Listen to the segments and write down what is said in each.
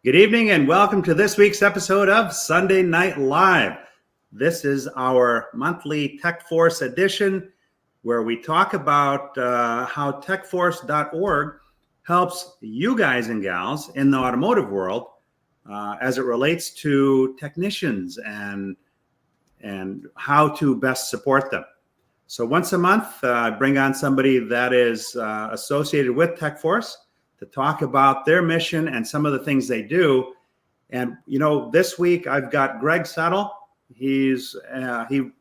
Good evening and welcome to this week's episode of Sunday Night Live. This is our monthly TechForce edition where we talk about how techforce.org helps you guys and gals in the automotive world as it relates to technicians and how to best support them. So once a month, I bring on somebody that is associated with TechForce to talk about their mission and some of the things they do. And, this week I've got Greg Settle. He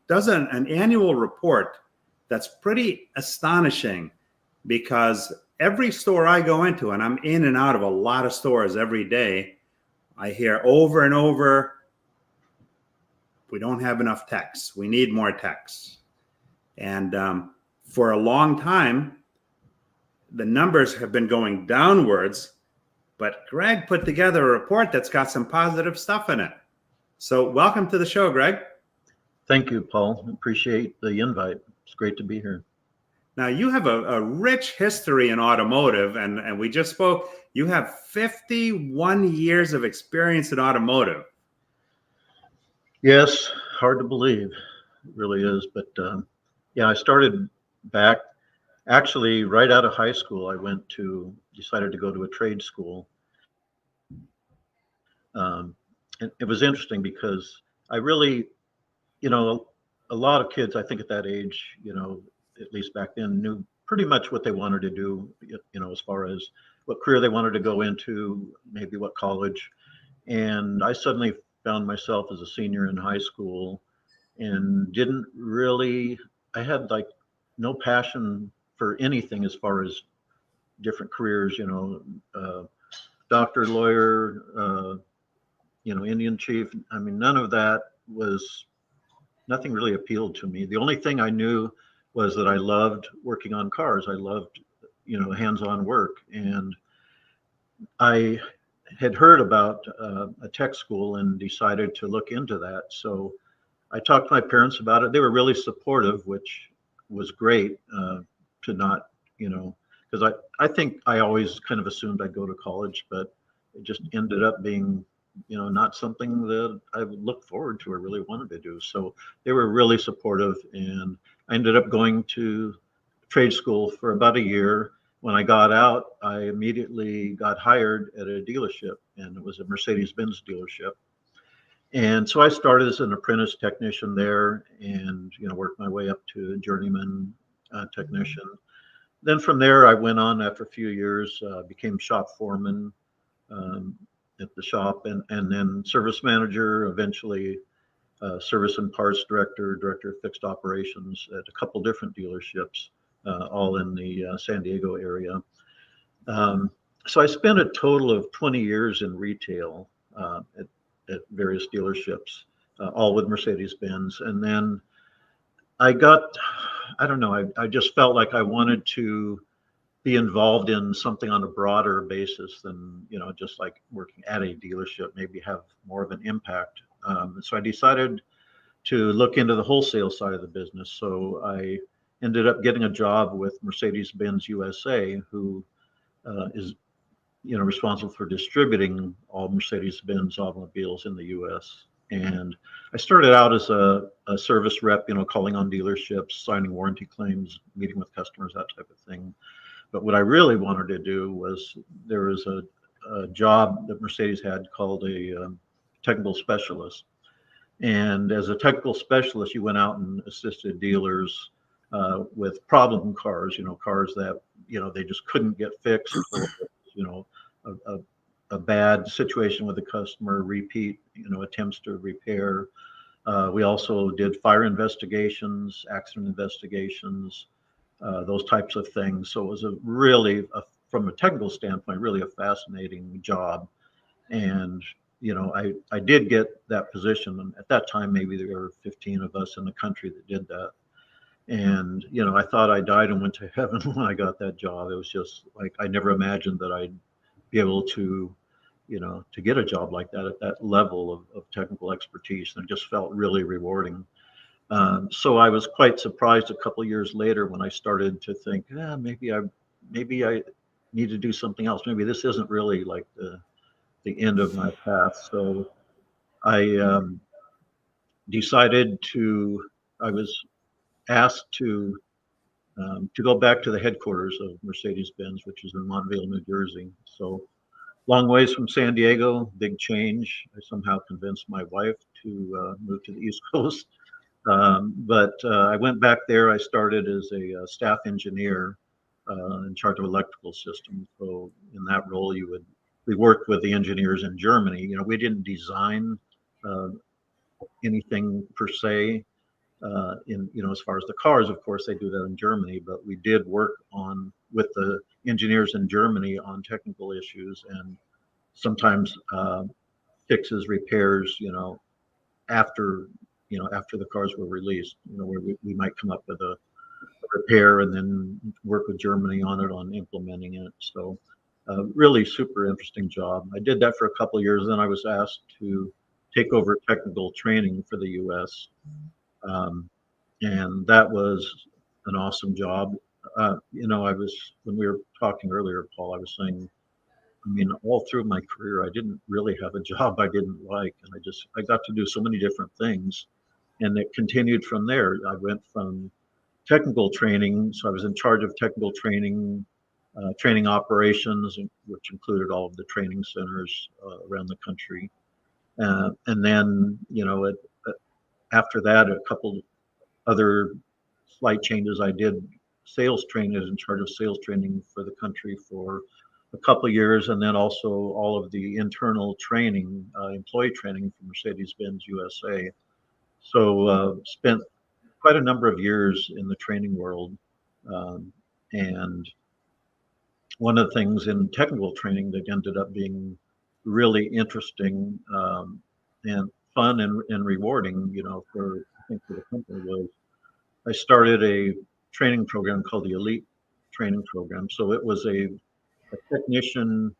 does an annual report that's pretty astonishing because every store I go into, and I'm in and out of a lot of stores every day, I hear over and over, we don't have enough techs. We need more techs. And for a long time, the numbers have been going downwards, but Greg put together a report that's got some positive stuff in it. So welcome to the show, Greg. Thank you, Paul. Appreciate the invite. It's great to be here. Now, you have a rich history in automotive, and we just spoke. You have 51 years of experience in automotive. Yes, hard to believe. It really is. But I started back actually right out of high school. I decided to go to a trade school. And it was interesting because I really, a lot of kids, I think at that age, at least back then, knew pretty much what they wanted to do, as far as what career they wanted to go into, maybe what college. And I suddenly found myself as a senior in high school and I had like no passion for anything as far as different careers, doctor, lawyer, Indian chief. I mean, nothing really appealed to me. The only thing I knew was that I loved working on cars. I loved, hands-on work. And I had heard about a tech school and decided to look into that. So I talked to my parents about it. They were really supportive, which was great to not, because I think I always kind of assumed I'd go to college, but it just ended up being, not something that I would look forward to or really wanted to do. So they were really supportive, and I ended up going to trade school for about a year. When I got out, I immediately got hired at a dealership, and it was a Mercedes-Benz dealership. And so I started as an apprentice technician there and, worked my way up to a journeyman technician. Then from there, I went on after a few years, became shop foreman at the shop, and then service manager, eventually service and parts director of fixed operations at a couple different dealerships, all in the San Diego area. So I spent a total of 20 years in retail at various dealerships, all with Mercedes-Benz. And then I just felt like I wanted to be involved in something on a broader basis than, just like working at a dealership, maybe have more of an impact. So I decided to look into the wholesale side of the business. So I ended up getting a job with Mercedes-Benz USA, who is, responsible for distributing all Mercedes-Benz automobiles in the US. And I started out as a service rep, calling on dealerships, signing warranty claims, meeting with customers, that type of thing. But what I really wanted to do was, there was a job that Mercedes had called a technical specialist. And as a technical specialist, you went out and assisted dealers with problem cars, cars that, they just couldn't get fixed, or, a bad situation with the customer, repeat, attempts to repair. We also did fire investigations, accident investigations, those types of things. So it was from a technical standpoint, really a fascinating job. And, I did get that position. And at that time, maybe there were 15 of us in the country that did that. And, I thought I died and went to heaven when I got that job. It was just like, I never imagined that I'd be able to, to get a job like that at that level of technical expertise. And it just felt really rewarding. So I was quite surprised a couple of years later when I started to think, maybe I need to do something else. Maybe this isn't really like the the end of my path. So I decided to. I was asked to go back to the headquarters of Mercedes-Benz, which is in Montville, New Jersey. So long ways from San Diego, big change. I somehow convinced my wife to move to the East Coast. But I went back there. I started as a staff engineer in charge of electrical systems. So in that role, we worked with the engineers in Germany. We didn't design uh, anything per se. As far as the cars, of course, they do that in Germany, but we did work with the engineers in Germany on technical issues and sometimes fixes, repairs, after, after the cars were released, where we might come up with a repair and then work with Germany on implementing it. So really super interesting job. I did that for a couple of years. Then I was asked to take over technical training for the U.S. And that was an awesome job. When we were talking earlier, Paul, I was saying, all through my career, I didn't really have a job I didn't like. And I got to do so many different things. And it continued from there. I went from technical training. So I was in charge of technical training, training operations, which included all of the training centers around the country. And then, after that, a couple other slight changes. I did sales training, I was in charge of sales training for the country for a couple of years, and then also all of the internal training, employee training for Mercedes-Benz USA. So spent quite a number of years in the training world. And one of the things in technical training that ended up being really interesting and fun and rewarding, for the company was I started a training program called the Elite Training Program. So it was a technician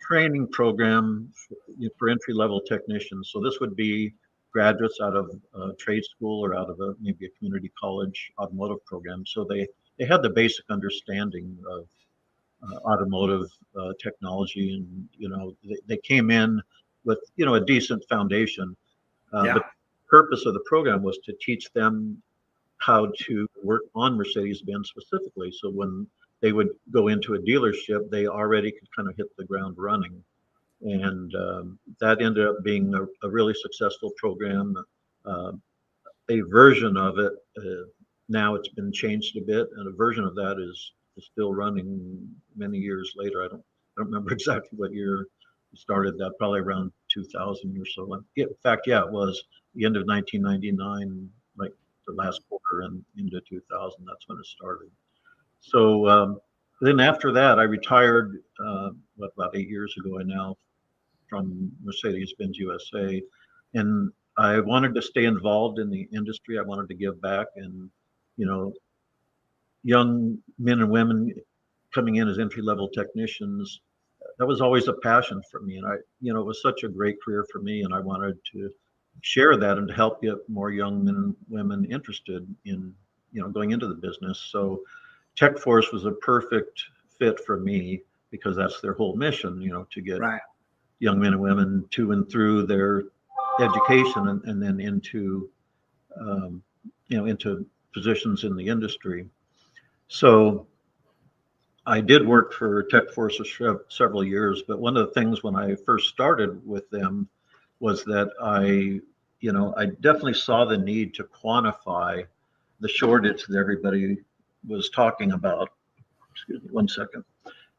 training program for entry-level technicians. So this would be graduates out of trade school or out of maybe a community college automotive program. So they had the basic understanding of automotive technology, and they came in with a decent foundation. The purpose of the program was to teach them how to work on Mercedes-Benz specifically. So when they would go into a dealership, they already could kind of hit the ground running. And that ended up being a really successful program. A version of it, now it's been changed a bit, and a version of that is still running many years later. I don't remember exactly what year we started that, probably around 2000 or so. In fact, it was the end of 1999, like the last quarter and into 2000. That's when it started. So then after that, I retired about 8 years ago now from Mercedes-Benz USA, and I wanted to stay involved in the industry. I wanted to give back, and young men and women coming in as entry-level technicians, that was always a passion for me. And it was such a great career for me, and I wanted to share that and to help get more young men and women interested in, going into the business. So TechForce was a perfect fit for me because that's their whole mission, to get young men and women to and through their education and then into, into positions in the industry. So I did work for TechForce for several years, but one of the things when I first started with them was that I definitely saw the need to quantify the shortage that everybody was talking about. Excuse me, 1 second.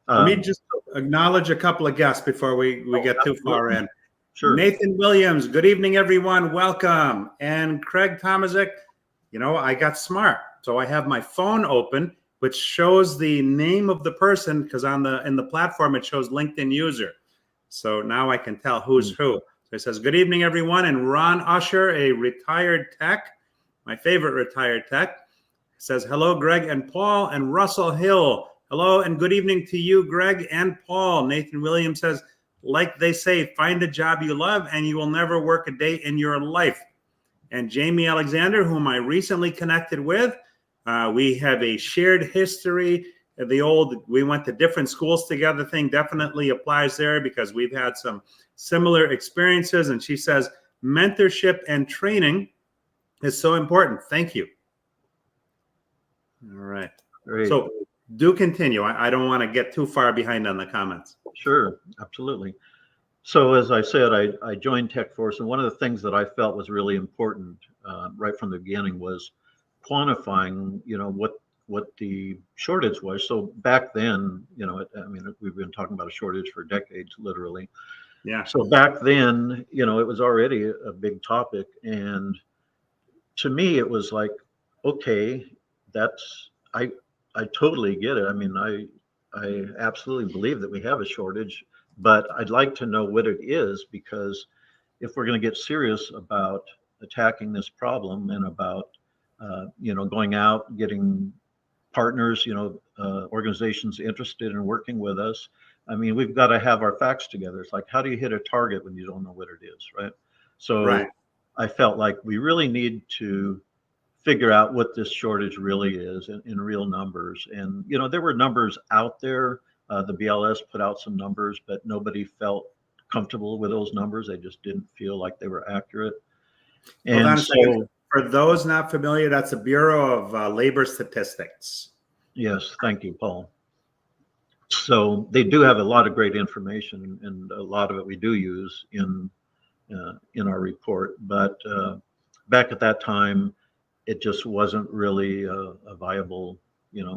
Let me just acknowledge a couple of guests before we get too far in. Sure. Nathan Williams, good evening, everyone. Welcome. And Craig Tomazik, I got smart. So I have my phone open, which shows the name of the person, because in the platform, it shows LinkedIn user. So now I can tell who's who. So it says, good evening, everyone. And Ron Usher, a retired tech, my favorite retired tech, says, hello, Greg and Paul. And Russell Hill, hello and good evening to you, Greg and Paul. Nathan Williams says, like they say, find a job you love and you will never work a day in your life. And Jamie Alexander, whom I recently connected with, we have a shared history the old we went to different schools together thing definitely applies there, because we've had some similar experiences. And she says mentorship and training is so important. Thank you. All right. Great. So do continue. I don't want to get too far behind on the comments. Sure, absolutely. So as I said, I joined TechForce, and one of the things that I felt was really important right from the beginning was quantifying, what the shortage was. So back then, I mean, we've been talking about a shortage for decades, literally. Yeah. So back then, it was already a big topic, and to me, it was like, okay, that's I totally get it. I mean, I absolutely believe that we have a shortage, but I'd like to know what it is, because if we're going to get serious about attacking this problem and about going out, getting partners, organizations interested in working with us, I mean, we've got to have our facts together. It's like, how do you hit a target when you don't know what it is, right? So Right. I felt like we really need to figure out what this shortage really is in real numbers. And, there were numbers out there. The BLS put out some numbers, but nobody felt comfortable with those numbers. They just didn't feel like they were accurate. Hold on And a second. so, For those not familiar, that's the Bureau of Labor Statistics. yes, thank you, Paul. So they do have a lot of great information, and a lot of it we do use in our report. But back at that time, it just wasn't really a viable,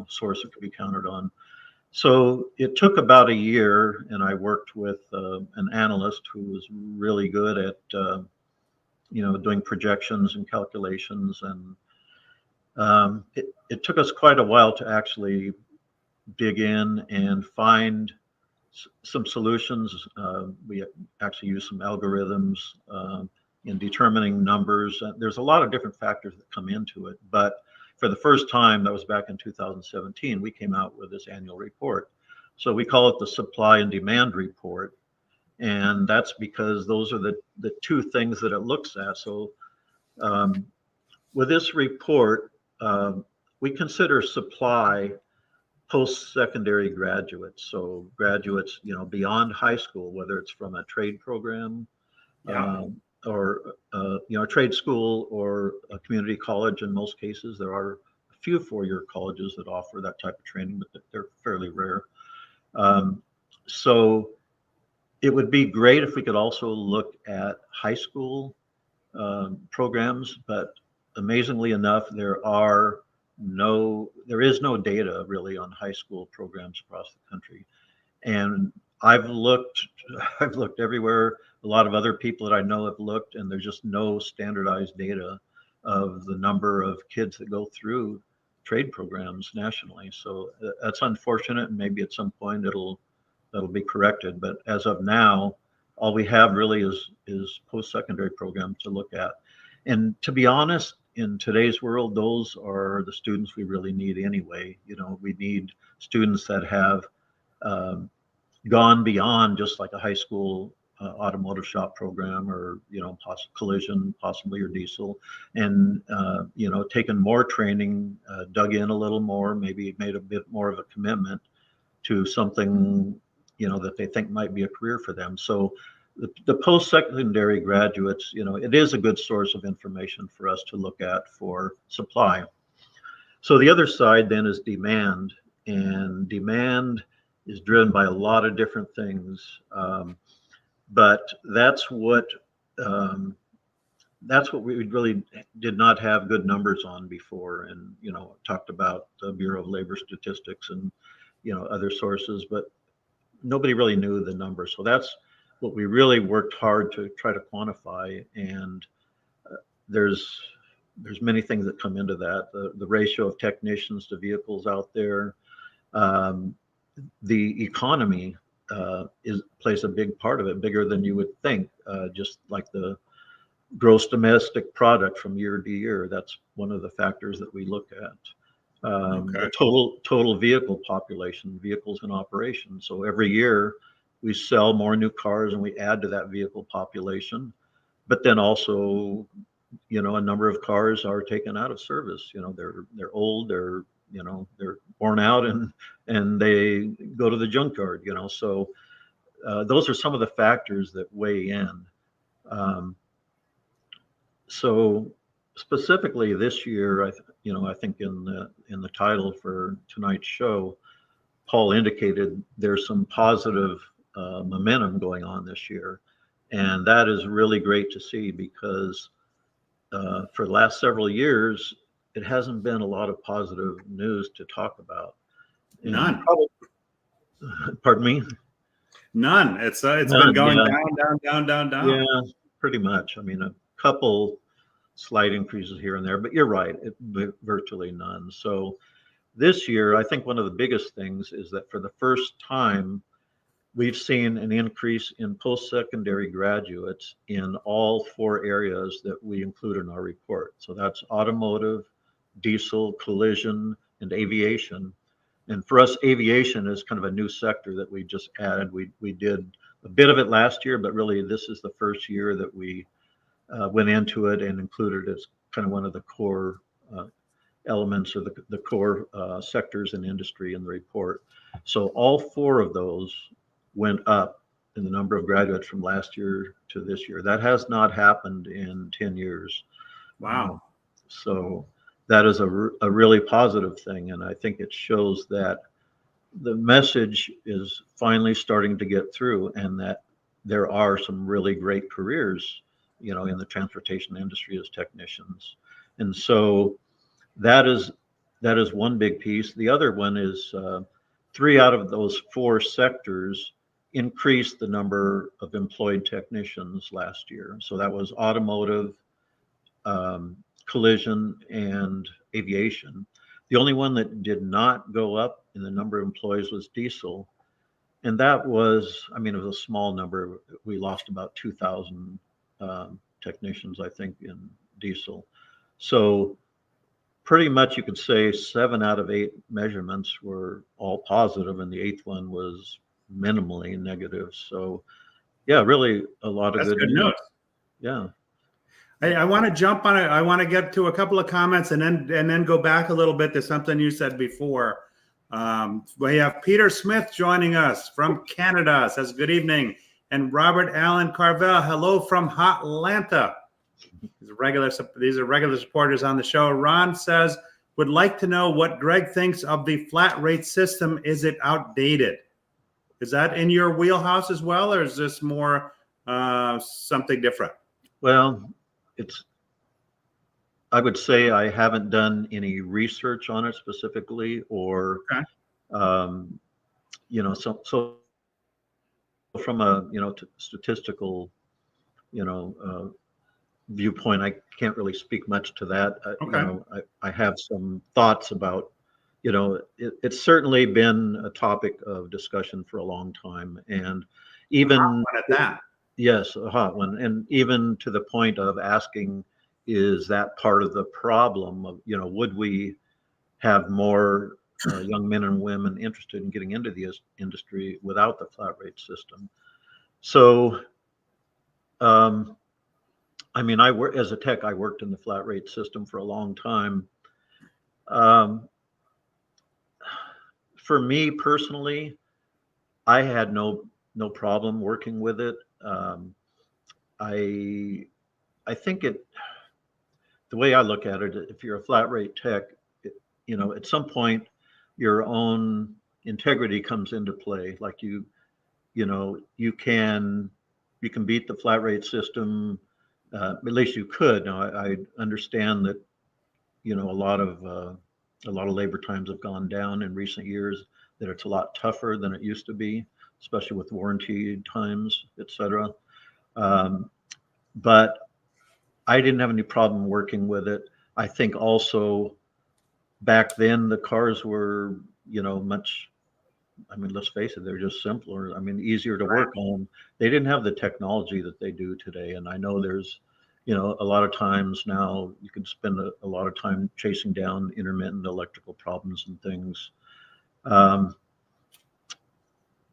source that could be counted on. So it took about a year, and I worked with an analyst who was really good at, doing projections and calculations. And it took us quite a while to actually dig in and find some solutions. We actually used some algorithms in determining numbers. There's a lot of different factors that come into it, but for the first time, that was back in 2017, we came out with this annual report. So we call it the supply and demand report. And that's because those are the two things that it looks at. So with this report, we consider supply post-secondary graduates. So graduates, beyond high school, whether it's from a trade program, Yeah. or a trade school or a community college. In most cases, there are a few four-year colleges that offer that type of training, but they're fairly rare. So it would be great if we could also look at high school programs, but amazingly enough, there is no data really on high school programs across the country. And I've looked everywhere. A lot of other people that I know have looked, and there's just no standardized data of the number of kids that go through trade programs nationally. So that's unfortunate, and maybe at some point that'll be corrected. But as of now, all we have really is post-secondary programs to look at. And to be honest, in today's world, those are the students we really need anyway. We need students that have gone beyond just like a high school automotive shop program, or collision possibly, or diesel, and taken more training, dug in a little more, maybe made a bit more of a commitment to something that they think might be a career for them. So the post-secondary graduates, it is a good source of information for us to look at for supply. So the other side then is demand, and demand is driven by a lot of different things. But that's what we really did not have good numbers on before. And, talked about the Bureau of Labor Statistics and, other sources, but nobody really knew the numbers. So that's what we really worked hard to try to quantify. And there's many things that come into that. The ratio of technicians to vehicles out there. The economy plays a big part of it, bigger than you would think. Just like the gross domestic product from year to year, that's one of the factors that we look at. The total vehicle population, vehicles in operation. So every year we sell more new cars and we add to that vehicle population. But then also, a number of cars are taken out of service. They're old, they're they're worn out and they go to the junkyard, so those are some of the factors that weigh in. So specifically this year, I think in the title for tonight's show, Paul indicated there's some positive momentum going on this year, and that is really great to see because for the last several years, it hasn't been a lot of positive news to talk about. None. Pardon me? None. It's None, been going yeah. down. Yeah, pretty much. I mean, a couple slight increases here and there, but you're right, virtually none. So this year, I think one of the biggest things is that for the first time, we've seen an increase in post-secondary graduates in all 4 areas that we include in our report. So that's automotive, diesel, collision, and aviation. And for us, aviation is kind of a new sector that we just added. We did a bit of it last year, but really this is the first year that we went into it and included it as kind of one of the core elements or the core sectors in industry in the report. So all 4 of those went up in the number of graduates from last year to this year. That has not happened in 10 years. Wow. So that is a really positive thing. And I think it shows that the message is finally starting to get through and that there are some really great careers, in the transportation industry as technicians. And so that is one big piece. The other one is 3 out of those 4 sectors increased the number of employed technicians last year. So that was automotive, collision, and aviation. The only one that did not go up in the number of employees was diesel. And that was, it was a small number. We lost about 2,000 technicians, I think, in diesel. So pretty much you could say 7 out of 8 measurements were all positive, and the 8th one was minimally negative. So yeah, really a lot of That's good news. Yeah. I want to jump on it. I want to get to a couple of comments and then go back a little bit to something you said before. We have Peter Smith joining us from Canada. Says good evening, and Robert Allen Carvel, hello from Hotlanta. These are regular supporters on the show. Ron says would like to know what Greg thinks of the flat rate system. Is it outdated? Is that in your wheelhouse as well, or is this more something different? Well, I would say I haven't done any research on it specifically, or, okay. So from a, statistical, viewpoint, I can't really speak much to that. Okay. I have some thoughts about, it's certainly been a topic of discussion for a long time, and even at that. Yes, a hot one. And even to the point of asking, is that part of the problem of, would we have more young men and women interested in getting into the industry without the flat rate system? So, I work as a tech, I worked in the flat rate system for a long time. For me personally, I had no problem working with it. I think the way I look at it, if you're a flat rate tech, at some point your own integrity comes into play. Like you can beat the flat rate system. At least you could. Now I understand that, a lot of labor times have gone down in recent years, that it's a lot tougher than it used to be, especially with warranty times, et cetera. But I didn't have any problem working with it. I think also back then the cars were, much, let's face it, they're just simpler. Easier to work on. They didn't have the technology that they do today. And I know there's, a lot of times now you can spend a lot of time chasing down intermittent electrical problems and things.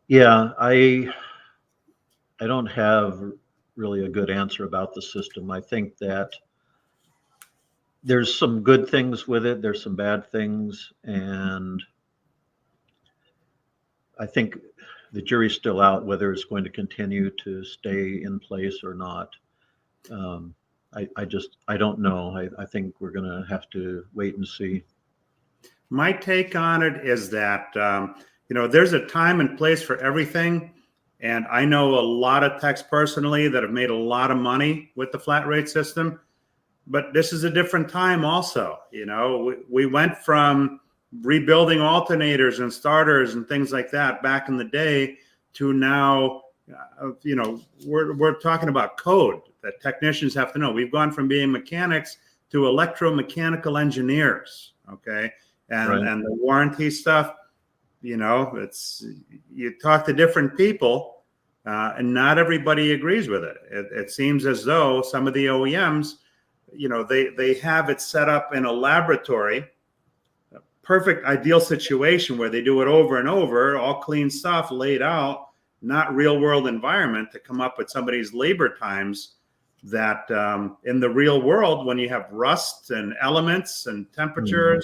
Yeah, I don't have really a good answer about the system. I think that there's some good things with it. There's some bad things. And I think the jury's still out whether it's going to continue to stay in place or not. I don't know. I think we're going to have to wait and see. My take on it is that, there's a time and place for everything. And I know a lot of techs personally that have made a lot of money with the flat rate system, but this is a different time also. We went from rebuilding alternators and starters and things like that back in the day to now, we're talking about code that technicians have to know. We've gone from being mechanics to electromechanical engineers. Okay. And the warranty stuff, it's, you talk to different people, and not everybody agrees with it. It seems as though some of the OEMs, they have it set up in a laboratory, a perfect ideal situation where they do it over and over, all clean stuff laid out, not real world environment to come up with somebody's labor times that in the real world, when you have rust and elements and temperatures,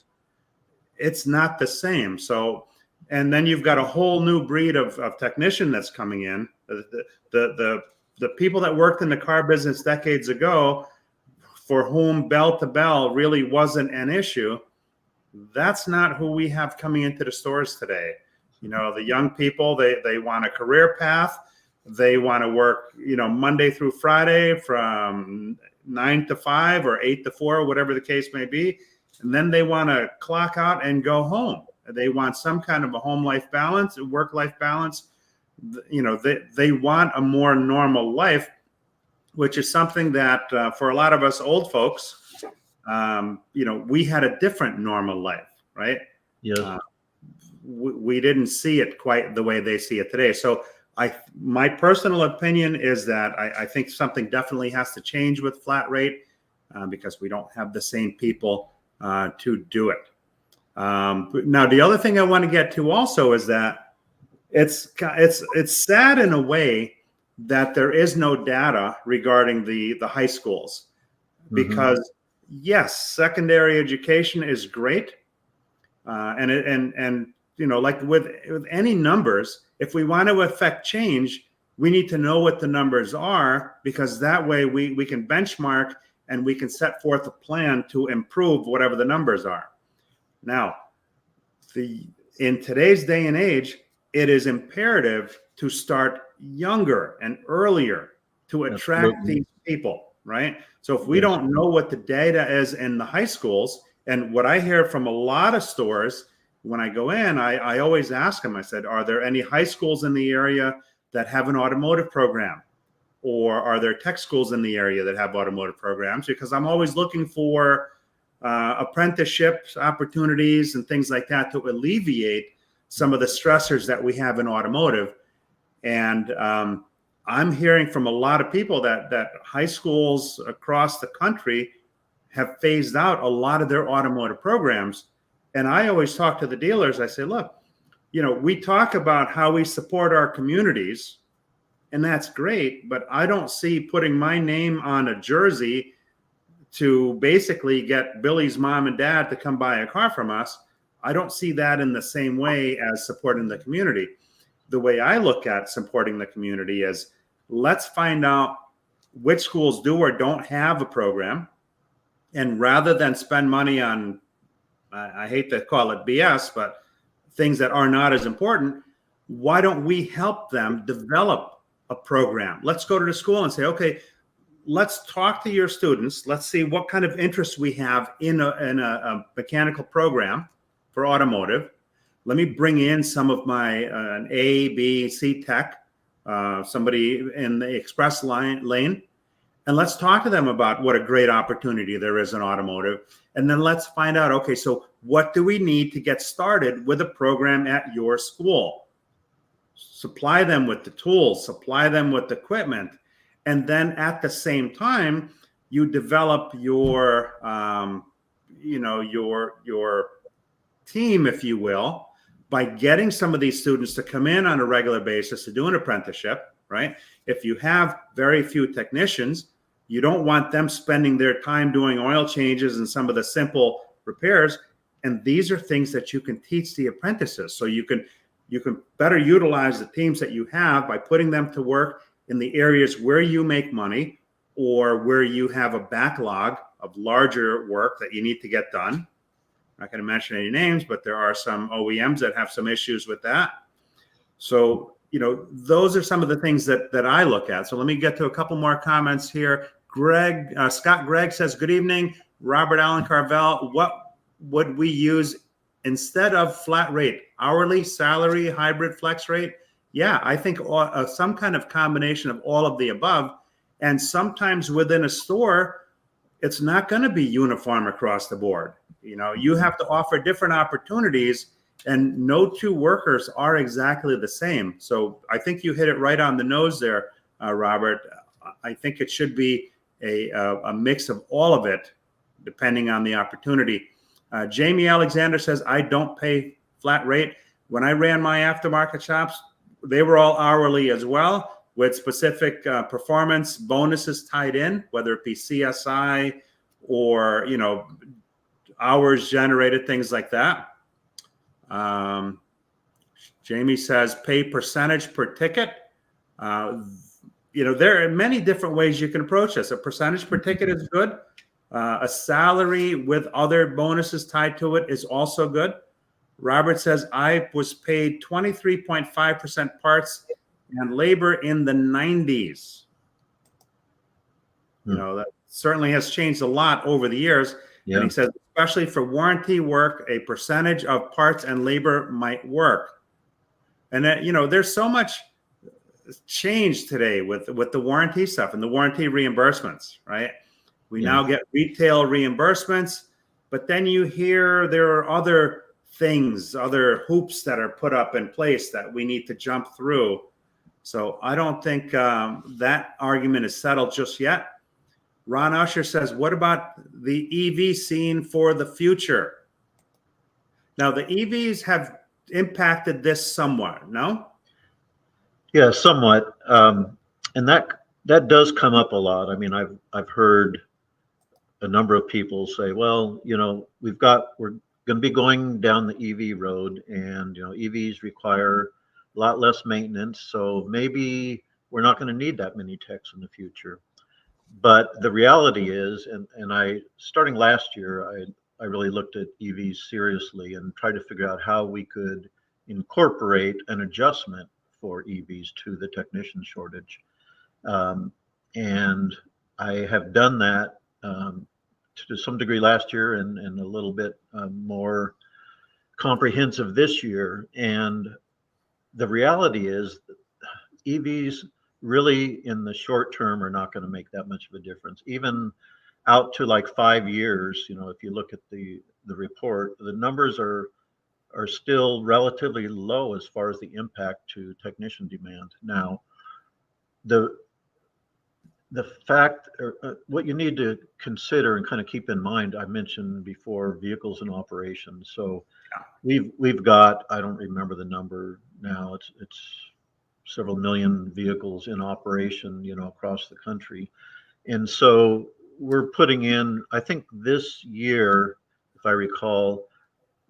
it's not the same. So, and then you've got a whole new breed of technician that's coming in. The people that worked in the car business decades ago, for whom bell to bell really wasn't an issue, that's not who we have coming into the stores today. The young people, they want a career path. They want to work, Monday through Friday from 9 to 5 or 8 to 4, whatever the case may be. And then they want to clock out and go home. They want some kind of a home life balance, work life balance. They want a more normal life, which is something that for a lot of us old folks, we had a different normal life, right? Yes. We didn't see it quite the way they see it today. So my personal opinion is that I think something definitely has to change with flat rate because we don't have the same people to do it. Now, the other thing I want to get to also is that it's sad in a way that there is no data regarding the high schools, because yes, secondary education is great, and like with any numbers, if we want to affect change, we need to know what the numbers are, because that way we can benchmark and we can set forth a plan to improve whatever the numbers are. Now, in today's day and age, it is imperative to start younger and earlier to attract these people, right? So if we don't know what the data is in the high schools, and what I hear from a lot of stores when I go in, I always ask them, I said, are there any high schools in the area that have an automotive program? Or are there tech schools in the area that have automotive programs? Because I'm always looking for apprenticeships, opportunities, and things like that to alleviate some of the stressors that we have in automotive. And I'm hearing from a lot of people that high schools across the country have phased out a lot of their automotive programs. And I always talk to the dealers. I say, look, we talk about how we support our communities, and that's great, but I don't see putting my name on a jersey to basically get Billy's mom and dad to come buy a car from us. I don't see that in the same way as supporting the community. The way I look at supporting the community is, let's find out which schools do or don't have a program. And rather than spend money on, I hate to call it BS, but things that are not as important, why don't we help them develop a program? Let's go to the school and say, okay, let's talk to your students. Let's see what kind of interest we have in a mechanical program for automotive. Let me bring in some of my an A, B, C tech, somebody in the express lane, and let's talk to them about what a great opportunity there is in automotive. And then let's find out, okay, so what do we need to get started with a program at your school? Supply them with the tools, supply them with the equipment. And then at the same time, you develop your, your team, if you will, by getting some of these students to come in on a regular basis to do an apprenticeship, right? If you have very few technicians, You don't want them spending their time doing oil changes and some of the simple repairs. And these are things that you can teach the apprentices. So you can better utilize the teams that you have by putting them to work in the areas where you make money or where you have a backlog of larger work that you need to get done. I'm not going to mention any names, but there are some OEMs that have some issues with that. So, those are some of the things that I look at. So let me get to a couple more comments here. Scott Gregg says, good evening. Robert Allen Carvel, what would we use instead of flat rate? Hourly, salary, hybrid, flex rate? Yeah, I think some kind of combination of all of the above. And sometimes within a store, it's not going to be uniform across the board. You have to offer different opportunities, and no two workers are exactly the same. So I think you hit it right on the nose there, Robert. I think it should be a mix of all of it, depending on the opportunity. Jamie Alexander says, I don't pay flat rate. When I ran my aftermarket shops, they were all hourly as well, with specific performance bonuses tied in, whether it be CSI or, hours generated, things like that. Jamie says, pay percentage per ticket. There are many different ways you can approach this. A percentage per ticket is good. A salary with other bonuses tied to it is also good. Robert says, I was paid 23.5% parts and labor in the 90s. That certainly has changed a lot over the years. Yeah. And he says, especially for warranty work, a percentage of parts and labor might work. And that, there's so much change today with the warranty stuff and the warranty reimbursements, right? We now get retail reimbursements, but then you hear there are other things, other hoops that are put up in place that we need to jump through. So I don't think that argument is settled just yet. Ron Usher says, what about the EV scene for the future? Now, the EVs have impacted this somewhat, no? Yeah, somewhat. And that does come up a lot. I mean, I've heard a number of people say, well, we're going to be going down the EV road, and EVs require a lot less maintenance, so maybe we're not going to need that many techs in the future. But the reality is, and starting last year, I really looked at EVs seriously and tried to figure out how we could incorporate an adjustment for EVs to the technician shortage. And I have done that to some degree last year and a little bit more comprehensive this year. And the reality is EVs really in the short term are not going to make that much of a difference. Even out to like 5 years, if you look at the report, the numbers are still relatively low as far as the impact to technician demand. Now, the fact, or what you need to consider and kind of keep in mind, I mentioned before, vehicles in operation. So we've got, I don't remember the number now, it's several million vehicles in operation, across the country. And so we're putting in, I think this year, if I recall,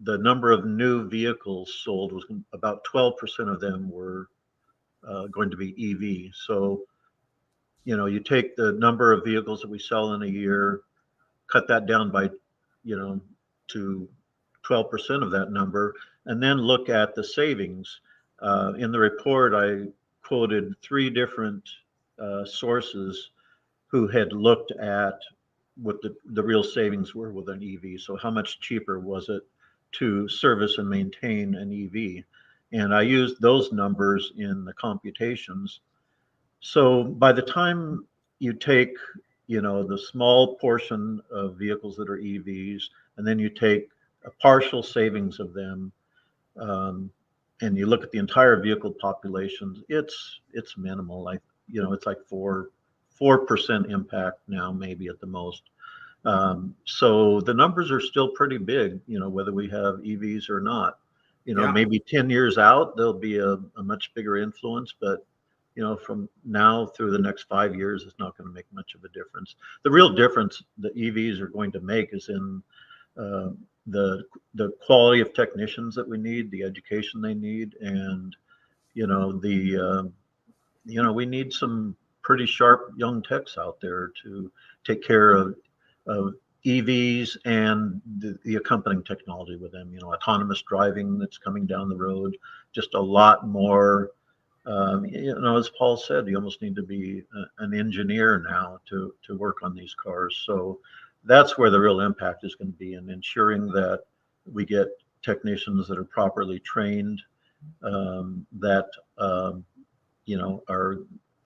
the number of new vehicles sold was about 12% of them were going to be EV. So, you take the number of vehicles that we sell in a year, cut that down by, to 12% of that number, and then look at the savings. In the report, I quoted 3 different sources who had looked at what the real savings were with an EV. So how much cheaper was it to service and maintain an EV? And I used those numbers in the computations. So by the time you take, the small portion of vehicles that are EVs, and then you take a partial savings of them, and you look at the entire vehicle population, it's minimal. It's like 4% impact now, maybe at the most. So the numbers are still pretty big, whether we have EVs or not. Maybe 10 years out, there'll be a much bigger influence, but from now through the next 5 years, it's not going to make much of a difference. The real difference the EVs are going to make is in the quality of technicians that we need, the education they need, and we need some pretty sharp young techs out there to take care of EVs and the accompanying technology with them. Autonomous driving that's coming down the road, just a lot more. As Paul said, you almost need to be an engineer now to work on these cars. So that's where the real impact is going to be, in ensuring that we get technicians that are properly trained, that are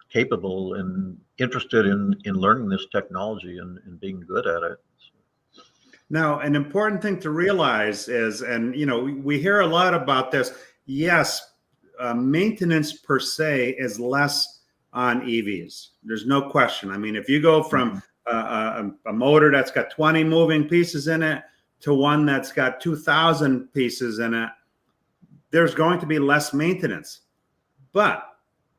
capable and interested in learning this technology and being good at it. Now, an important thing to realize is, and we hear a lot about this. Yes, maintenance per se is less on EVs. There's no question. I mean, if you go from a motor that's got 20 moving pieces in it to one that's got 2,000 pieces in it, there's going to be less maintenance. But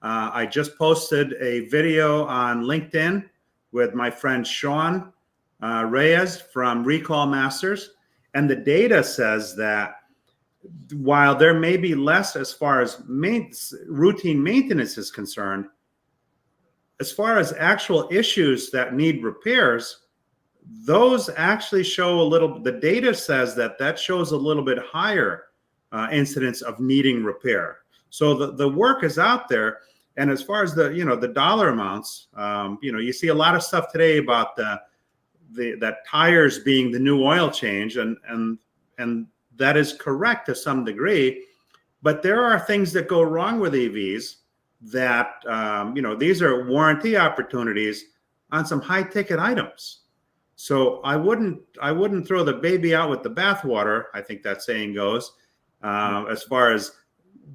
I just posted a video on LinkedIn with my friend Sean Reyes from Recall Masters, and the data says that while there may be less as far as routine maintenance is concerned, as far as actual issues that need repairs, those actually show the data says that shows a little bit higher incidence of needing repair. So the work is out there. And as far as the dollar amounts, you see a lot of stuff today about that tires being the new oil change, and that is correct to some degree. But there are things that go wrong with EVs that these are warranty opportunities on some high ticket items. So I wouldn't throw the baby out with the bathwater, I think that saying goes, as far as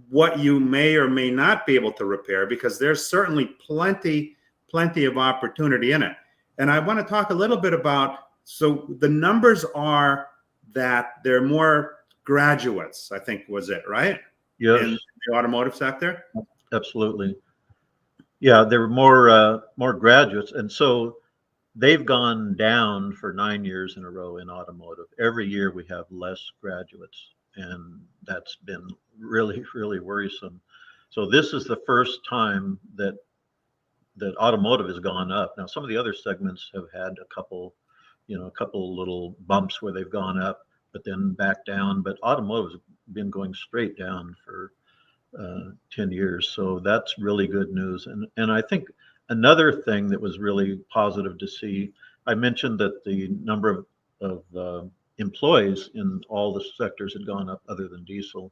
what you may or may not be able to repair, because there's certainly plenty of opportunity in it. And I want to talk a little bit about, so the numbers are that there are more graduates, I think was it, right? Yes. In the automotive sector? Absolutely. Yeah, there were more graduates. And so they've gone down for 9 years in a row in automotive. Every year we have less graduates, and that's been really, really worrisome. So this is the first time that automotive has gone up. Now, some of the other segments have had a couple little bumps where they've gone up, but then back down. But automotive has been going straight down for 10 years. So that's really good news. And I think another thing that was really positive to see, I mentioned that the number of employees in all the sectors had gone up other than diesel.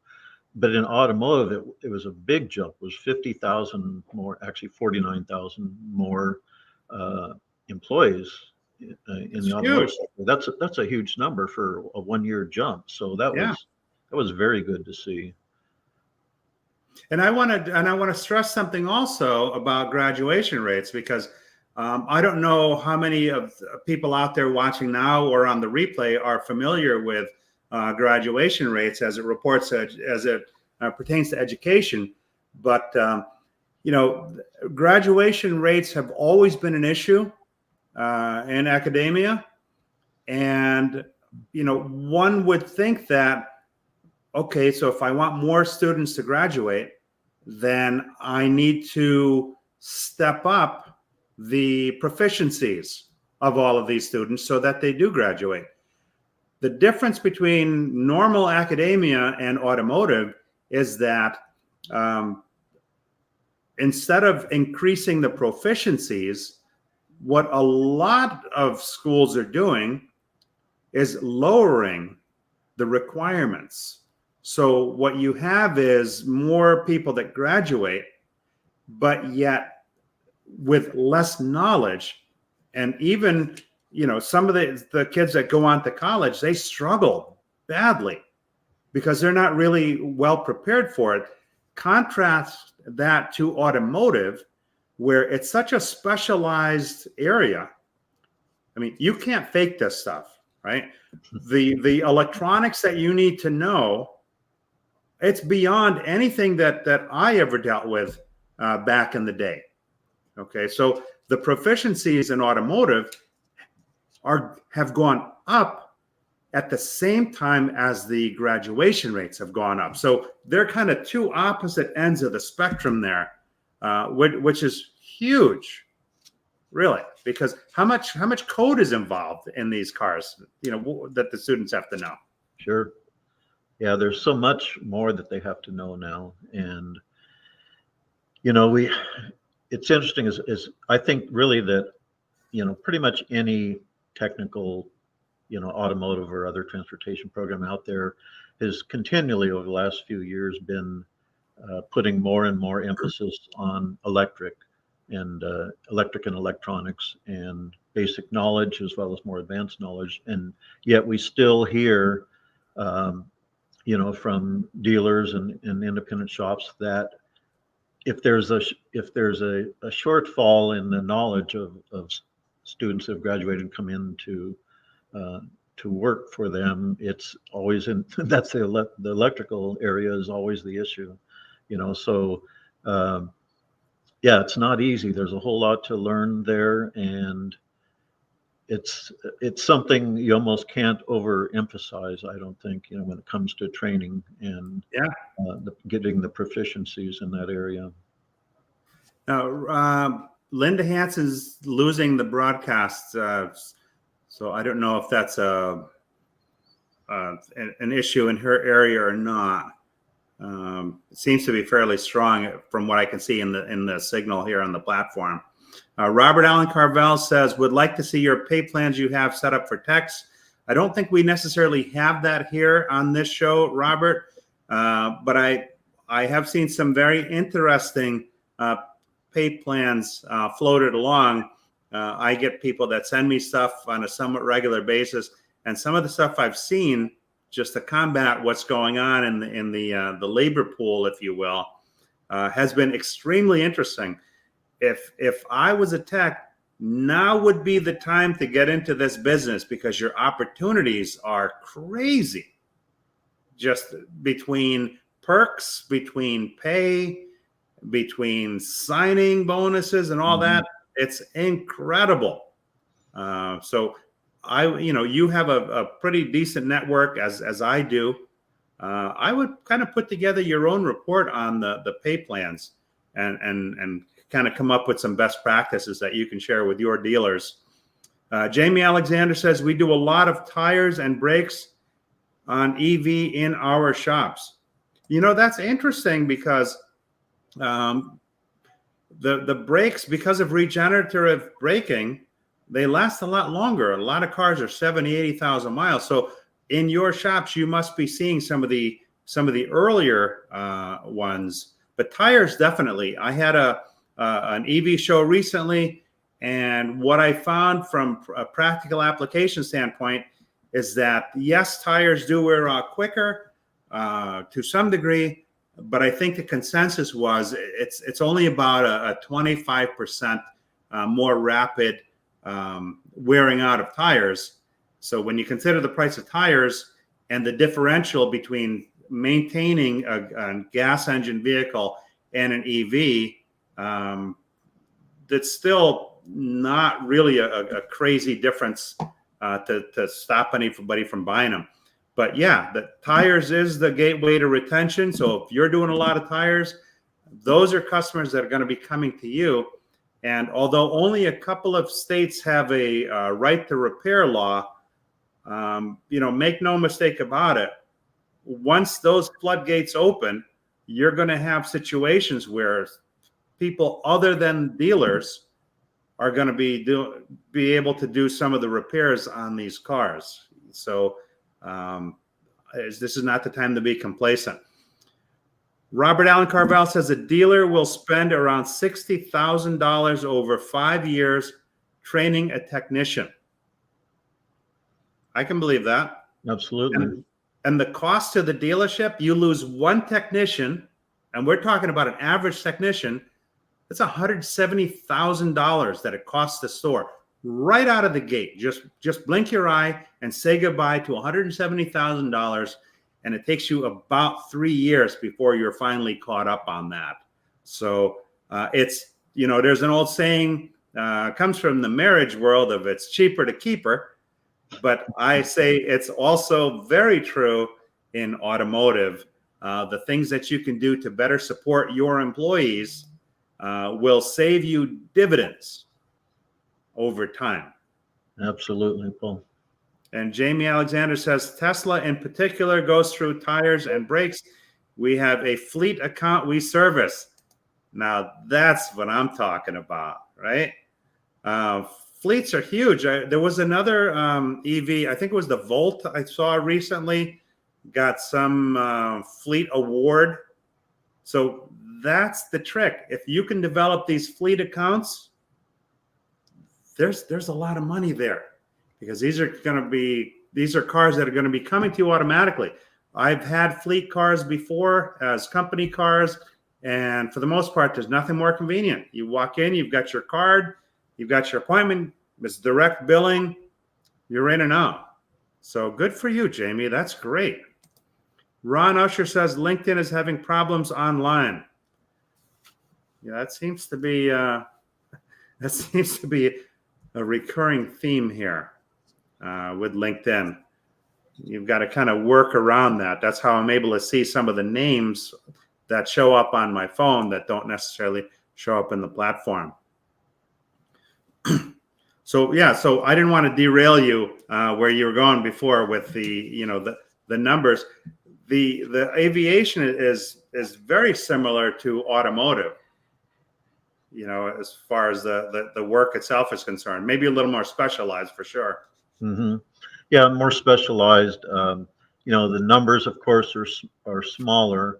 But in automotive, it was a big jump. It was 50,000 more, actually 49,000 more employees in the automotive sector. That's a huge number for a 1 year jump. So that was very good to see. And I want to stress something also about graduation rates, because I don't know how many of people out there watching now or on the replay are familiar with graduation rates as it reports, as it pertains to education. But graduation rates have always been an issue in academia, and one would think that, okay, so if I want more students to graduate, then I need to step up the proficiencies of all of these students so that they do graduate. The difference between normal academia and automotive is that instead of increasing the proficiencies, what a lot of schools are doing is lowering the requirements. So what you have is more people that graduate, but yet with less knowledge. And even, some of the kids that go on to college, they struggle badly because they're not really well prepared for it. Contrast that to automotive, where it's such a specialized area. I mean, you can't fake this stuff, right? The electronics that you need to know, it's beyond anything that I ever dealt with back in the day. Okay, so the proficiencies in automotive have gone up at the same time as the graduation rates have gone up. So they're kind of two opposite ends of the spectrum there, which is huge, really, because how much code is involved in these cars, that the students have to know. Sure. Yeah, there's so much more that they have to know now. And, it's interesting is I think really that, pretty much any technical, automotive or other transportation program out there has continually over the last few years been putting more and more emphasis on electric and electronics and basic knowledge as well as more advanced knowledge. And yet we still hear, from dealers and independent shops that if there's a shortfall in the knowledge of students that have graduated and come in to work for them, it's always that's the electrical area is always the issue, so yeah, it's not easy. There's a whole lot to learn there, and it's something you almost can't overemphasize, I don't think, when it comes to training and getting the proficiencies in that area. Now, Linda Hanson's losing the broadcast, so I don't know if that's an issue in her area or not. It seems to be fairly strong from what I can see in the signal here on the platform. Robert Allen Carvel says, would like to see your pay plans you have set up for techs. I don't think we necessarily have that here on this show, Robert, but I have seen some very interesting pay plans floated along. I get people that send me stuff on a somewhat regular basis, and some of the stuff I've seen just to combat what's going on in the labor pool, if you will, has been extremely interesting. If I was a tech, now would be the time to get into this business because your opportunities are crazy. Just between perks, between pay, between signing bonuses and all that, it's incredible. So you have a pretty decent network as I do. I would kind of put together your own report on the pay plans and kind of come up with some best practices that you can share with your dealers. Jamie Alexander says, we do a lot of tires and brakes on EV in our shops. That's interesting because the brakes, because of regenerative braking, they last a lot longer. A lot of cars are 70, 80,000 miles. So in your shops, you must be seeing some of the earlier ones, but tires, definitely. I had an EV show recently, and what I found from a practical application standpoint is that yes, tires do wear out quicker to some degree, but I think the consensus was it's only about a 25% more rapid wearing out of tires. So when you consider the price of tires and the differential between maintaining a gas engine vehicle and an EV, that's still not really a crazy difference to stop anybody from buying them. But yeah, the tires is the gateway to retention. So if you're doing a lot of tires, those are customers that are going to be coming to you. And although only a couple of states have a right to repair law, make no mistake about it. Once those floodgates open, you're going to have situations where people other than dealers are going to be able to do some of the repairs on these cars. So this is not the time to be complacent. Robert Allen Carval says a dealer will spend around $60,000 over 5 years training a technician. I can believe that. Absolutely. And the cost to the dealership, you lose one technician, and we're talking about an average technician, it's $170,000 that it costs the store right out of the gate. Just blink your eye and say goodbye to $170,000, and it takes you about 3 years before you're finally caught up on that. So It's, there's an old saying, comes from the marriage world of it's cheaper to keep her. But I say it's also very true in automotive. The things that you can do to better support your employees will save you dividends over time. Absolutely, Paul. And Jamie Alexander says Tesla in particular goes through tires and brakes. We have a fleet account we service. Now that's what I'm talking about, right? Fleets are huge. There was another EV, I think it was the Volt I saw recently, got some fleet award. So that's the trick. If you can develop these fleet accounts, there's a lot of money there, because these are cars that are going to be coming to you automatically. I've had fleet cars before as company cars, and for the most part, there's nothing more convenient. You walk in, you've got your card, you've got your appointment, it's direct billing, you're in and out. So good for you, Jamie. That's great. Ron Usher says LinkedIn is having problems online. Yeah, that seems to be a recurring theme here with LinkedIn. You've got to kind of work around that. That's how I'm able to see some of the names that show up on my phone that don't necessarily show up in the platform. So I didn't want to derail you where you were going before with the numbers. The aviation is very similar to automotive, as far as the work itself is concerned. Maybe a little more specialized for sure. Mm-hmm. Yeah, more specialized. The numbers, of course, are smaller.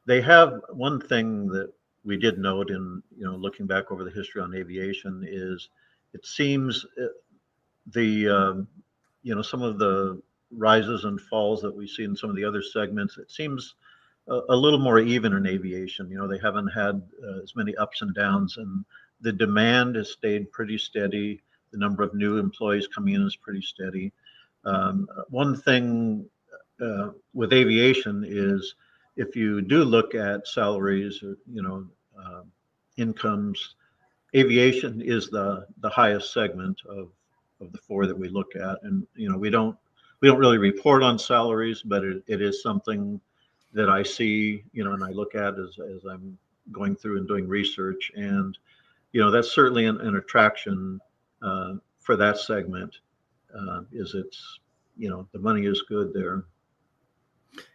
They have one thing that we did note in looking back over the history on aviation is it seems some of the rises and falls that we see in some of the other segments, it seems a little more even in aviation. They haven't had as many ups and downs, and the demand has stayed pretty steady. The number of new employees coming in is pretty steady. One thing with aviation is if you do look at salaries or incomes, aviation is the highest segment of the four that we look at, and we don't really report on salaries, but it is something that I see, and I look at as I'm going through and doing research, and that's certainly an attraction for that segment. Is it's the money is good there.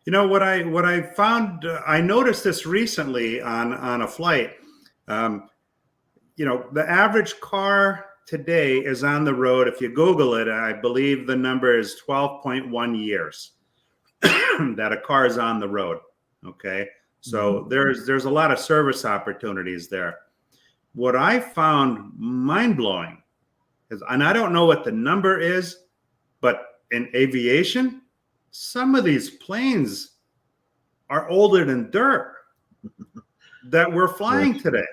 What I found, I noticed this recently on a flight. The average car today is on the road. If you Google it, I believe the number is 12.1 years that a car is on the road. Okay. So there's a lot of service opportunities there. What I found mind-blowing is, and I don't know what the number is, but in aviation, some of these planes are older than dirt that we're flying today.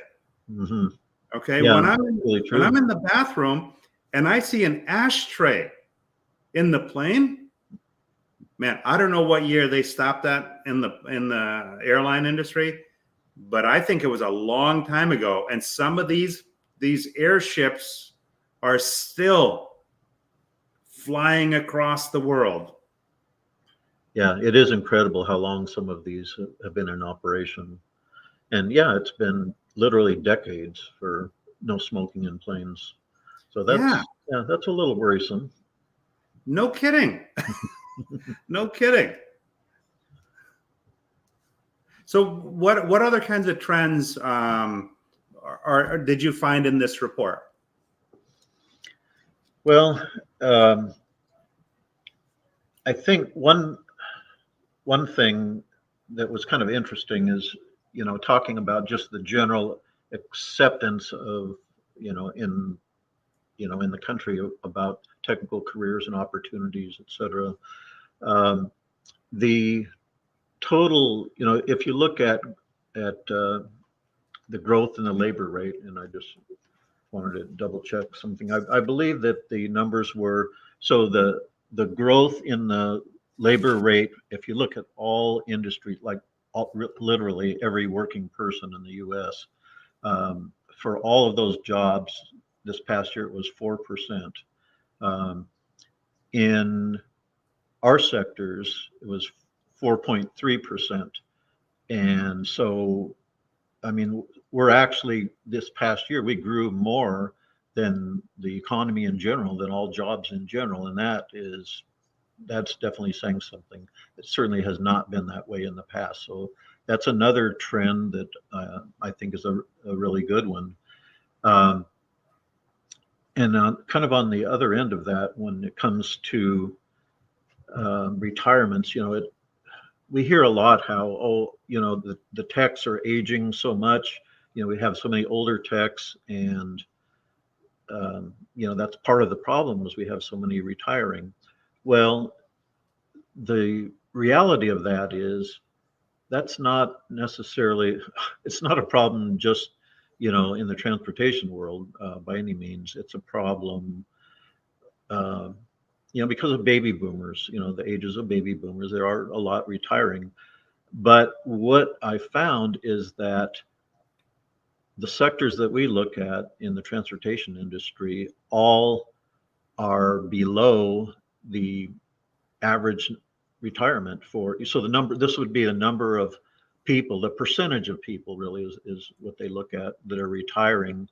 Mm-hmm. Okay. Yeah, when I'm in the bathroom and I see an ashtray in the plane, man, I don't know what year they stopped that in the airline industry, but I think it was a long time ago. And some of these airships are still flying across the world. Yeah, it is incredible how long some of these have been in operation. And yeah, it's been literally decades for no smoking in planes. So that's a little worrisome. No kidding. No kidding. So what other kinds of trends did you find in this report? Well, I think one thing that was kind of interesting is, talking about just the general acceptance of, in the country about technical careers and opportunities, et cetera. The total, if you look at the growth in the labor rate, and I just wanted to double check something. I believe that the numbers were, so the growth in the labor rate, if you look at all industries, like literally every working person in the U.S. For all of those jobs this past year, it was 4%. In our sectors, it was 4.3%. And so, I mean, we're actually, this past year, we grew more than the economy in general, than all jobs in general. And that's definitely saying something. It certainly has not been that way in the past. So that's another trend that I think is a really good one. And kind of on the other end of that, when it comes to retirements, we hear a lot how, the techs are aging so much. We have so many older techs, and that's part of the problem is we have so many retiring. Well, the reality of that is that's not necessarily, it's not a problem just, in the transportation world by any means. It's a problem, because of baby boomers, the ages of baby boomers, there are a lot retiring. But what I found is that the sectors that we look at in the transportation industry all are below the average retirement so this would be the number of people, the percentage of people really is what they look at that are retiring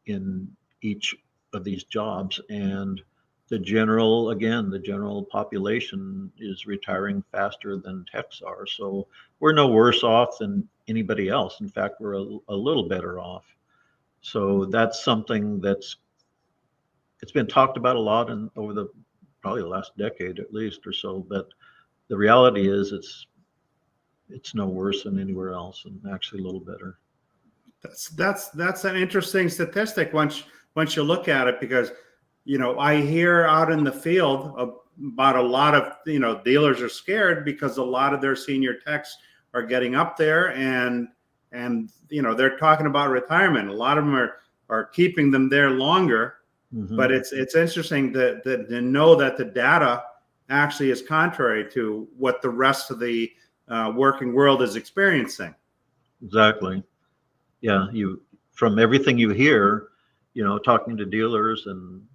in each of these jobs. And the general population is retiring faster than techs are. So we're no worse off than anybody else. In fact, we're a little better off. So that's something it's been talked about a lot over probably the last decade at least or so. But the reality is it's no worse than anywhere else, and actually a little better. That's an interesting statistic once you look at it, because I hear out in the field about a lot of dealers are scared because a lot of their senior techs are getting up there, and they're talking about retirement. A lot of them are keeping them there longer. Mm-hmm. But it's interesting to know that the data actually is contrary to what the rest of the working world is experiencing. Exactly. Yeah, from everything you hear, talking to dealers and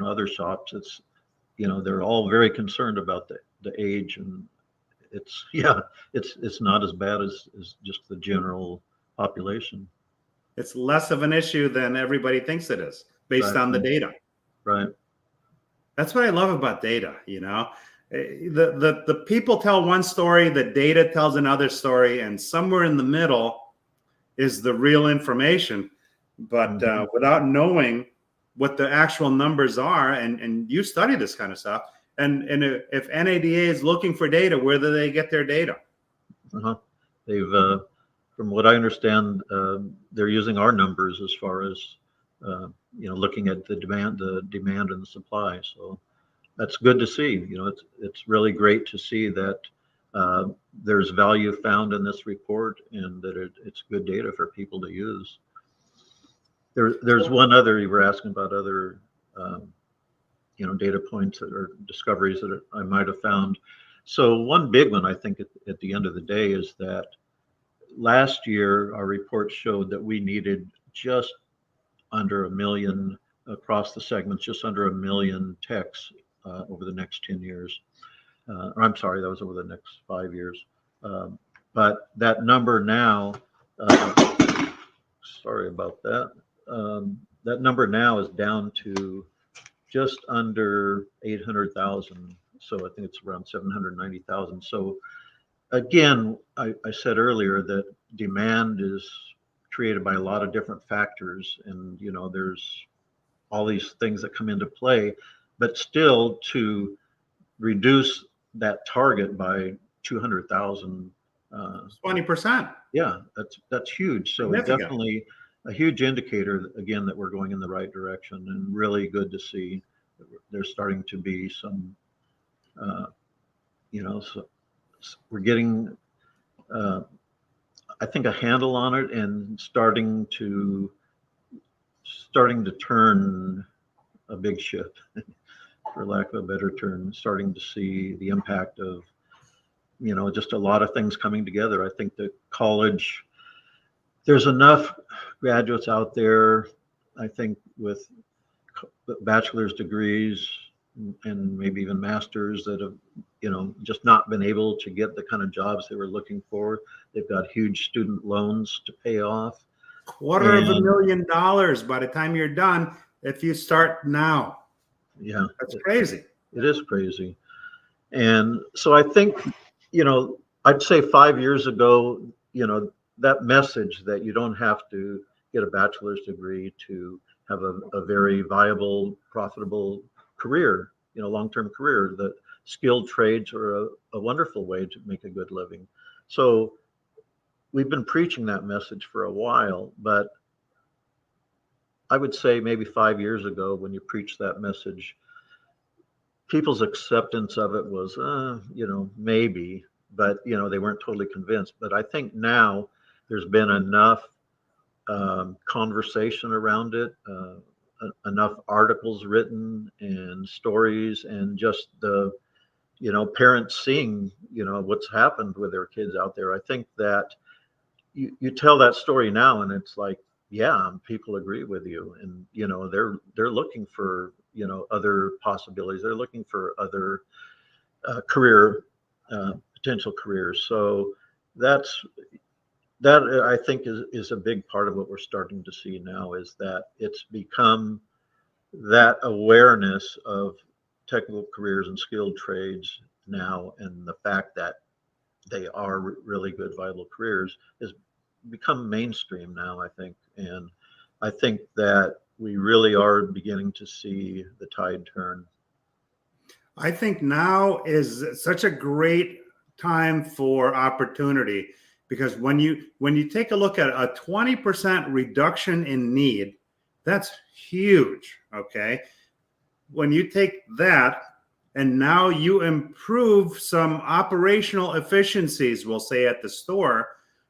other shops, it's they're all very concerned about the age, and it's not as bad as just the general population. It's less of an issue than everybody thinks it is based on the data. Right. That's what I love about data. The people tell one story, the data tells another story, and somewhere in the middle is the real information. But without knowing what the actual numbers are, and you study this kind of stuff, and if NADA is looking for data, where do they get their data? They've, from what I understand, they're using our numbers as far as looking at the demand and the supply. So that's good to see. It's really great to see that there's value found in this report, and that it's good data for people to use. There's one other, you were asking about other data points or discoveries that I might have found. So one big one, I think, at the end of the day, is that last year our report showed that we needed just under 1 million across the segments, just under 1 million techs over the next 10 years. Or I'm sorry, that was over the next 5 years. But that number now, sorry about that. That number now is down to just under 800,000. So I think it's around 790,000. So again, I said earlier that demand is created by a lot of different factors, and there's all these things that come into play, but still to reduce that target by 200,000, 20%. Yeah, that's huge. So definitely a huge indicator again that we're going in the right direction, and really good to see that there's starting to be some, so we're getting, I think, a handle on it, and starting to turn a big ship, for lack of a better term, starting to see the impact of just a lot of things coming together. I think that college, there's enough graduates out there, I think, with bachelor's degrees and maybe even masters that have, just not been able to get the kind of jobs they were looking for. They've got huge student loans to pay off. $250,000 by the time you're done if you start now. Yeah, That's crazy. It is crazy. And so I think, I'd say 5 years ago, that message that you don't have to get a bachelor's degree to have a very viable, profitable career, long-term career, that skilled trades are a wonderful way to make a good living. So we've been preaching that message for a while, but I would say maybe 5 years ago when you preached that message, people's acceptance of it was, maybe, but, they weren't totally convinced. But I think now there's been enough conversation around it, enough articles written and stories, and just the, parents seeing, what's happened with their kids out there. I think that you tell that story now and it's like, yeah, people agree with you. And, they're looking for, other possibilities. They're looking for other potential careers. So that I think is a big part of what we're starting to see now, is that it's become that awareness of technical careers and skilled trades now, and the fact that they are really good, viable careers, has become mainstream now, I think. And I think that we really are beginning to see the tide turn. I think now is such a great time for opportunity, because when you take a look at a 20% reduction in need, that's huge. Okay. When you take that and now you improve some operational efficiencies, we'll say at the store,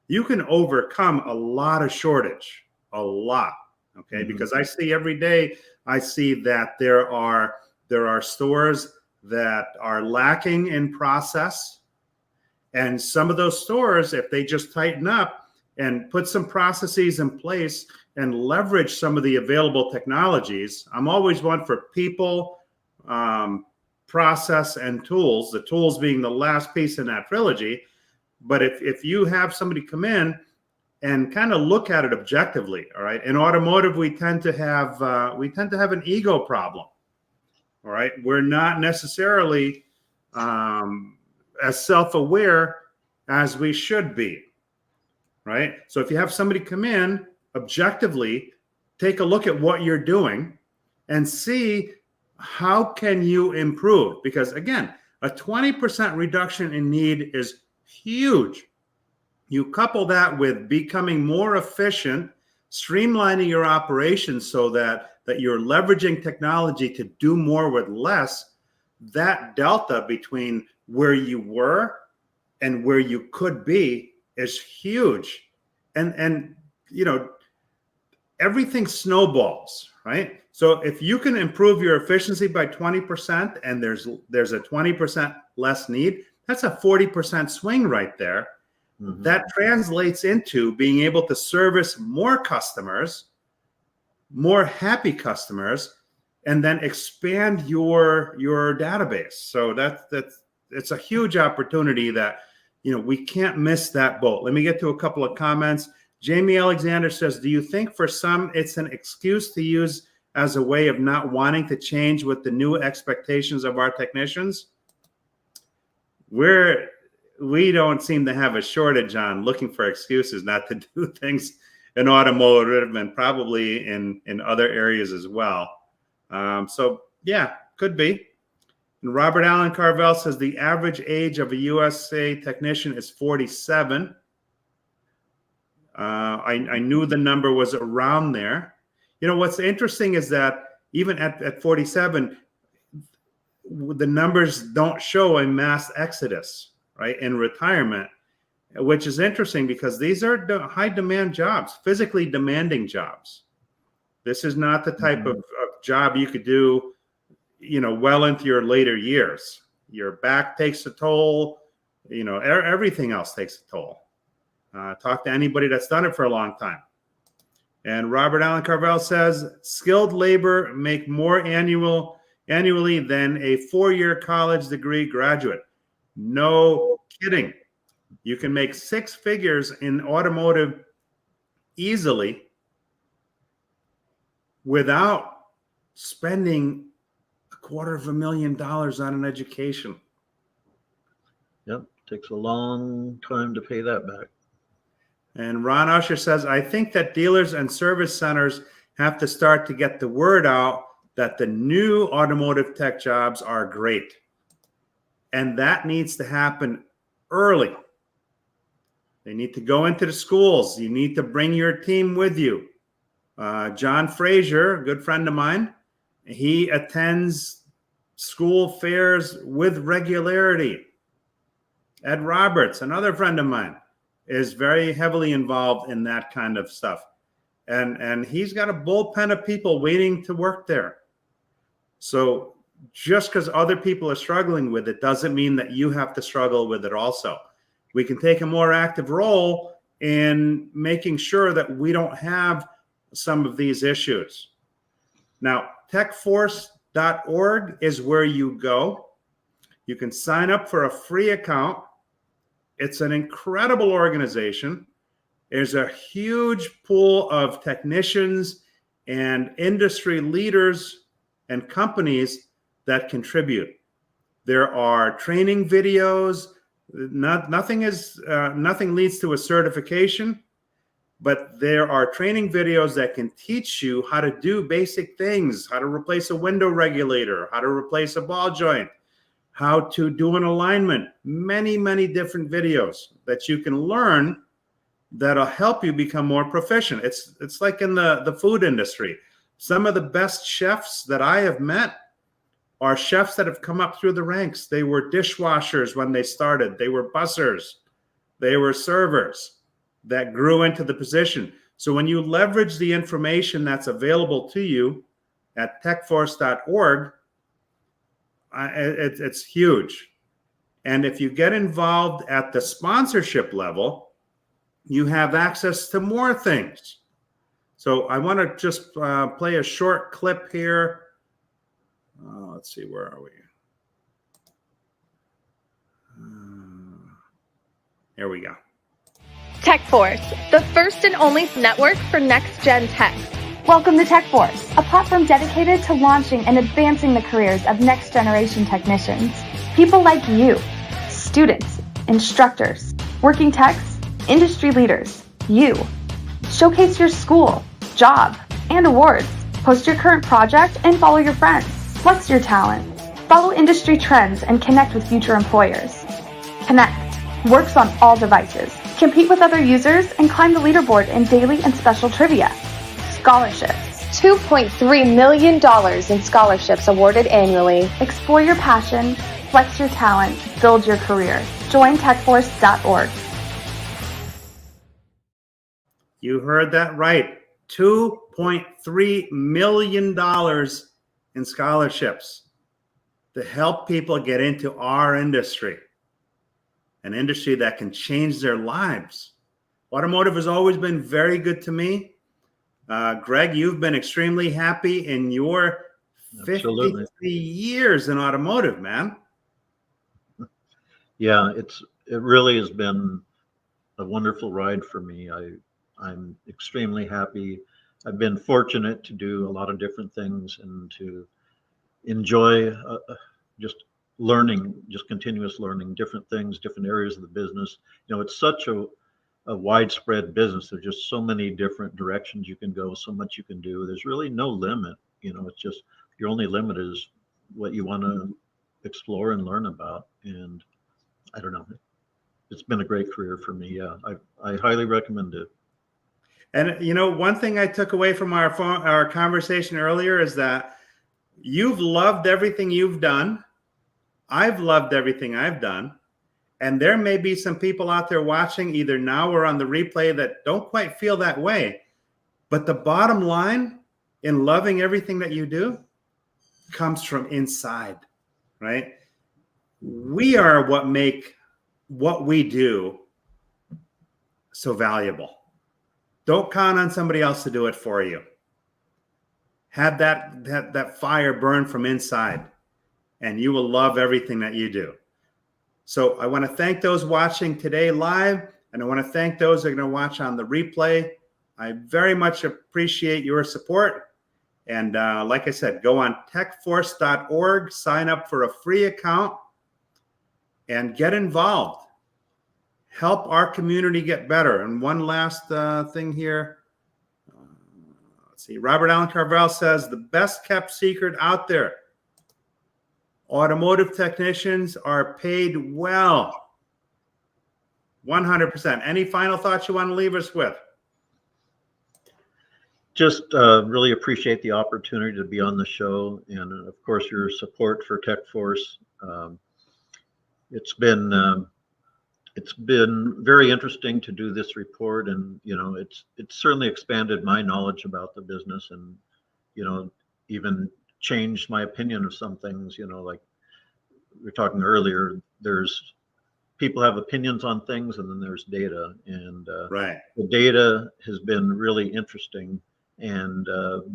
you can overcome a lot of shortage, a lot. Okay. Mm-hmm. Because I see every day, I see that there are stores that are lacking in process. And some of those stores, if they just tighten up and put some processes in place and leverage some of the available technologies, I'm always one for people, process, and tools, the tools being the last piece in that trilogy. But if you have somebody come in and kind of look at it objectively, all right, in automotive, we tend to have an ego problem. All right. We're not necessarily as self-aware as we should be. Right. So if you have somebody come in objectively, take a look at what you're doing and see how can you improve? Because again, a 20% reduction in need is huge. You couple that with becoming more efficient, streamlining your operations so that you're leveraging technology to do more with less. That delta between where you were and where you could be is huge. And everything snowballs, right? So if you can improve your efficiency by 20% and there's a 20% less need, that's a 40% swing right there. Mm-hmm. That translates into being able to service more customers, more happy customers, and then expand your database. So it's a huge opportunity that, we can't miss that boat. Let me get to a couple of comments. Jamie Alexander says, do you think for some it's an excuse to use as a way of not wanting to change with the new expectations of our technicians? We don't seem to have a shortage on looking for excuses not to do things in automotive and probably in other areas as well. So yeah, could be. And Robert Allen Carvel says the average age of a USA technician is 47. I knew the number was around there. What's interesting is that even at 47, the numbers don't show a mass exodus, right, in retirement, which is interesting because these are high demand jobs, physically demanding jobs. This is not the type of job you could do, well into your later years. Your back takes a toll. everything else takes a toll. Talk to anybody that's done it for a long time. And Robert Allen Carvel says, skilled labor make more annually than a 4-year college degree graduate. No kidding. You can make 6 figures in automotive easily without spending $250,000 on an education. Yep, takes a long time to pay that back. And Ron Usher says, I think that dealers and service centers have to start to get the word out that the new automotive tech jobs are great. And that needs to happen early. They need to go into the schools. You need to bring your team with you. John Frazier, a good friend of mine, he attends school fairs with regularity. Ed Roberts, another friend of mine, is very heavily involved in that kind of stuff. And he's got a bullpen of people waiting to work there. So just because other people are struggling with it doesn't mean that you have to struggle with it also. We can take a more active role in making sure that we don't have some of these issues. Now, TechForce.org is where you go. You can sign up for a free account. It's an incredible organization. There's a huge pool of technicians and industry leaders and companies that contribute. There are training videos. Nothing leads to a certification, but there are training videos that can teach you how to do basic things, how to replace a window regulator, how to replace a ball joint, how to do an alignment, many, many different videos that you can learn that'll help you become more proficient. It's like in the food industry. Some of the best chefs that I have met are chefs that have come up through the ranks. They were dishwashers when they started. They were bussers. They were servers that grew into the position. So when you leverage the information that's available to you at techforce.org, it's huge. And if you get involved at the sponsorship level, you have access to more things. So I want to just play a short clip here. Let's see, where are we? Here we go. TechForce, the first and only network for next-gen tech. Welcome to TechForce, a platform dedicated to launching and advancing the careers of next-generation technicians. People like you, students, instructors, working techs, industry leaders, you. Showcase your school, job, and awards. Post your current project and follow your friends. Flex your talent. Follow industry trends and connect with future employers. Connect works on all devices. Compete with other users and climb the leaderboard in daily and special trivia. Scholarships. $2.3 million in scholarships awarded annually. Explore your passion, flex your talent, build your career. Join techforce.org. You heard that right. $2.3 million in scholarships to help people get into our industry, an industry that can change their lives. Automotive has always been very good to me. Greg, you've been extremely happy in your 53 years in automotive, man. Yeah, it really has been a wonderful ride for me. I'm extremely happy. I've been fortunate to do a lot of different things and to enjoy just learning, just continuous learning, different things, different areas of the business. You know, it's such a widespread business. There's just so many different directions you can go, so much you can do. There's really no limit. You know, it's just your only limit is what you want to explore and learn about. And I don't know, it's been a great career for me. Yeah, I highly recommend it. And you know, one thing I took away from our conversation earlier is that you've loved everything you've done. I've loved everything I've done. And there may be some people out there watching either now or on the replay that don't quite feel that way. But the bottom line in loving everything that you do comes from inside, right? We are what make what we do so valuable. Don't count on somebody else to do it for you. Have that fire burn from inside, and you will love everything that you do. So I want to thank those watching today live, and I want to thank those that are going to watch on the replay. I very much appreciate your support. And like I said, go on techforce.org, sign up for a free account, and get involved. Help our community get better. And one last thing here. Let's see. Robert Allen Carvel says, the best kept secret out there. Automotive technicians are paid well. 100%. Any final thoughts you want to leave us with? Just really appreciate the opportunity to be on the show, and of course your support for TechForce. It's been very interesting to do this report, and it's certainly expanded my knowledge about the business, and even changed my opinion of some things. Like we were talking earlier, there's people have opinions on things, and then there's data, and Right. the data has been really interesting, and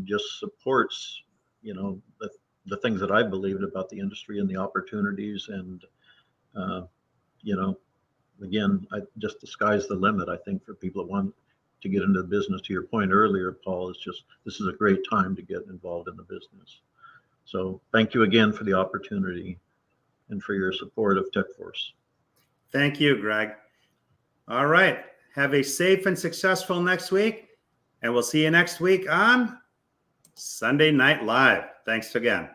just supports the things that I believed about the industry and the opportunities, and again, just the sky's the limit. I think for people that want to get into the business, to your point earlier, Paul, this is a great time to get involved in the business. So thank you again for the opportunity and for your support of TechForce. Thank you, Greg. All right. Have a safe and successful next week, and we'll see you next week on Sunday Night Live. Thanks again.